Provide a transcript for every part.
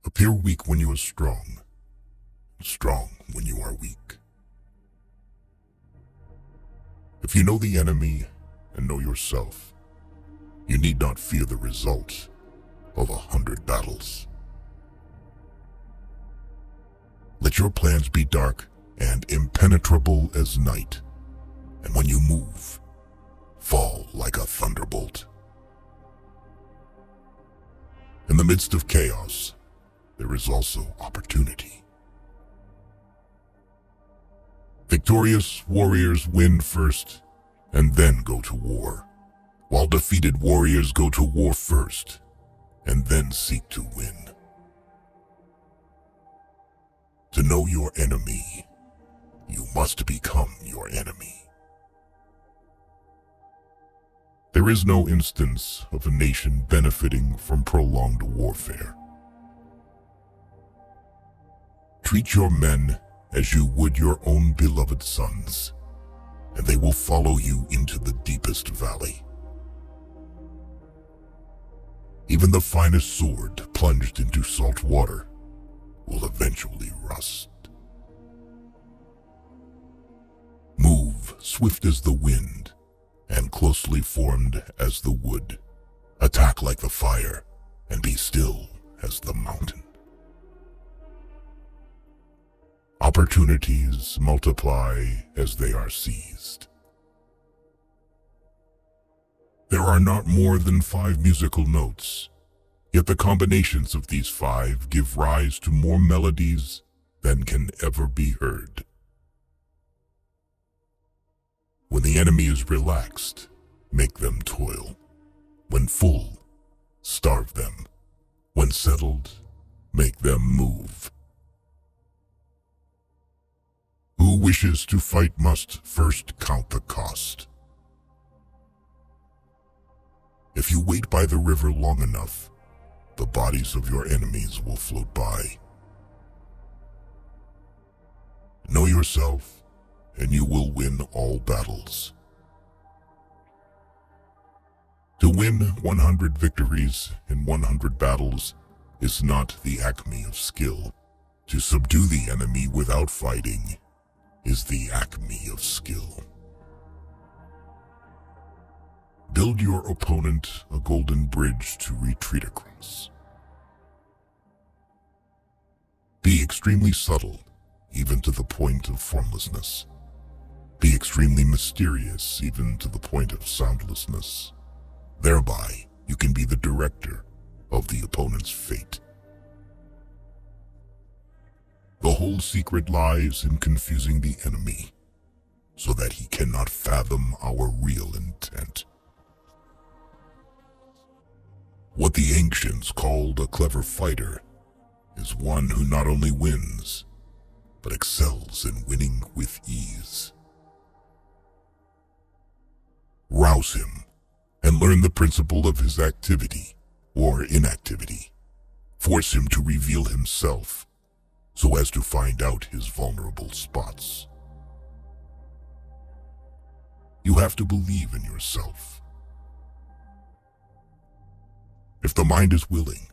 Appear weak when you are strong, strong when you are weak. If you know the enemy and know yourself, you need not fear the result of 100 battles. Let your plans be dark and impenetrable as night, and when you move, fall like a thunderbolt. In the midst of chaos, there is also opportunity. Victorious warriors win first and then go to war, while defeated warriors go to war first and then seek to win. To know your enemy, you must become your enemy. There is no instance of a nation benefiting from prolonged warfare. Treat your men as you would your own beloved sons, and they will follow you into the deepest valley. Even the finest sword plunged into salt water will eventually rust. Move swift as the wind and closely formed as the wood. Attack like the fire and be still as the mountain. Opportunities multiply as they are seized. There are not more than 5 musical notes, yet the combinations of these 5 give rise to more melodies than can ever be heard. When the enemy is relaxed, make them toil. When full, starve them. When settled, make them move. Who wishes to fight must first count the cost. If you wait by the river long enough, the bodies of your enemies will float by. Know yourself, and you will win all battles. To win 100 victories in 100 battles is not the acme of skill. To subdue the enemy without fighting is the acme of skill. Build your opponent a golden bridge to retreat across. Be extremely subtle, even to the point of formlessness. Be extremely mysterious, even to the point of soundlessness. Thereby, you can be the director of the opponent's fate. The whole secret lies in confusing the enemy, so that he cannot fathom our real intent. What the ancients called a clever fighter is one who not only wins, but excels in winning with ease. Rouse him and learn the principle of his activity or inactivity. Force him to reveal himself so as to find out his vulnerable spots. You have to believe in yourself. If the mind is willing,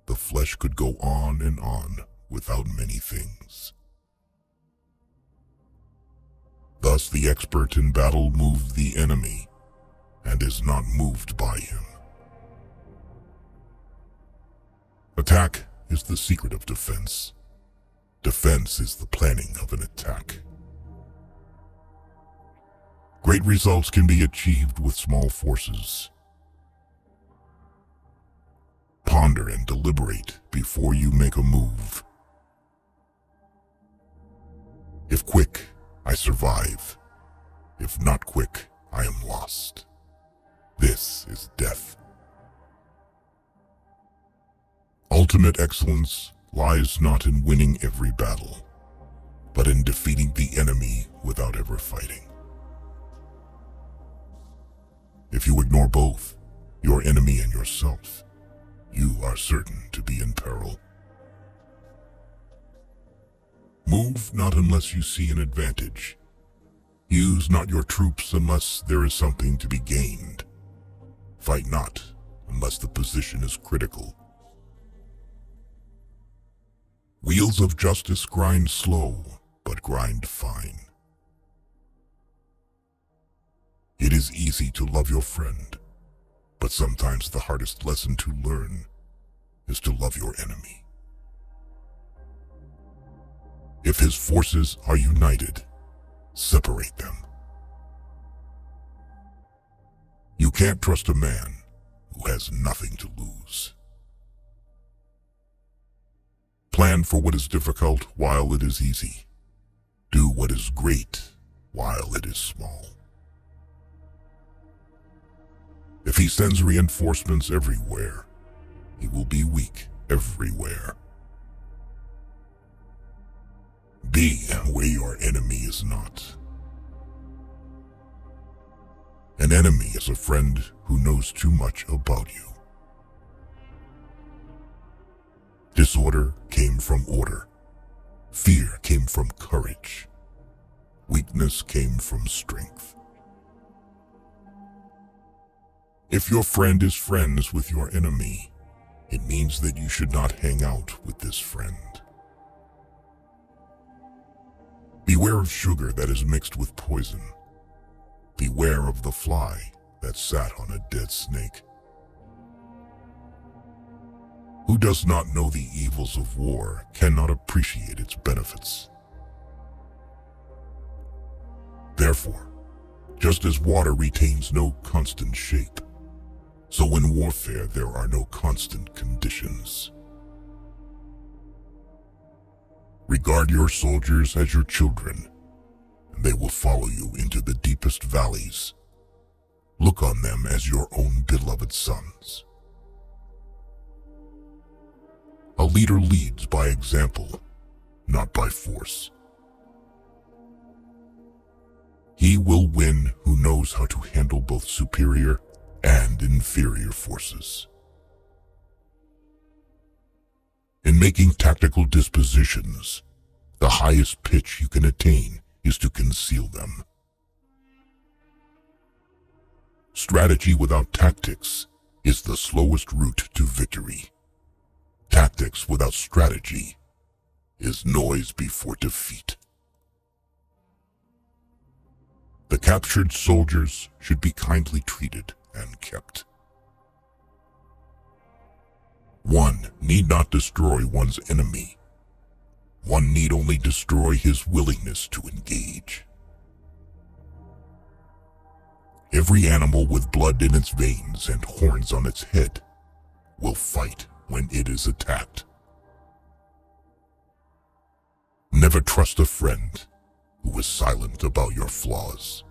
the flesh could go on and on without many things. Thus the expert in battle moves the enemy and is not moved by him. Attack is the secret of defense. Defense is the planning of an attack. Great results can be achieved with small forces. Ponder and deliberate before you make a move. If quick, I survive. If not quick, I am lost. This is death. Ultimate excellence lies not in winning every battle, but in defeating the enemy without ever fighting. If you ignore both, your enemy and yourself, you are certain to be in peril. Move not unless you see an advantage. Use not your troops unless there is something to be gained. Fight not unless the position is critical. Wheels of justice grind slow, but grind fine. It is easy to love your friend, but sometimes the hardest lesson to learn is to love your enemy. If his forces are united, separate them. You can't trust a man who has nothing to lose. Plan for what is difficult while it is easy. Do what is great while it is small. If he sends reinforcements everywhere, he will be weak everywhere. Be where your enemy is not. An enemy is a friend who knows too much about you. Disorder came from order. Fear came from courage. Weakness came from strength. If your friend is friends with your enemy, it means that you should not hang out with this friend. Beware of sugar that is mixed with poison. Beware of the fly that sat on a dead snake. Who does not know the evils of war cannot appreciate its benefits. Therefore, just as water retains no constant shape, so in warfare there are no constant conditions. Regard your soldiers as your children, and they will follow you into the deepest valleys. Look on them as your own beloved sons. A leader leads by example, not by force. He will win who knows how to handle both superior and inferior forces. In making tactical dispositions, the highest pitch you can attain is to conceal them. Strategy without tactics is the slowest route to victory. Tactics without strategy is noise before defeat. The captured soldiers should be kindly treated and kept. One need not destroy one's enemy. One need only destroy his willingness to engage. Every animal with blood in its veins and horns on its head will fight when it is attacked. Never trust a friend who is silent about your flaws.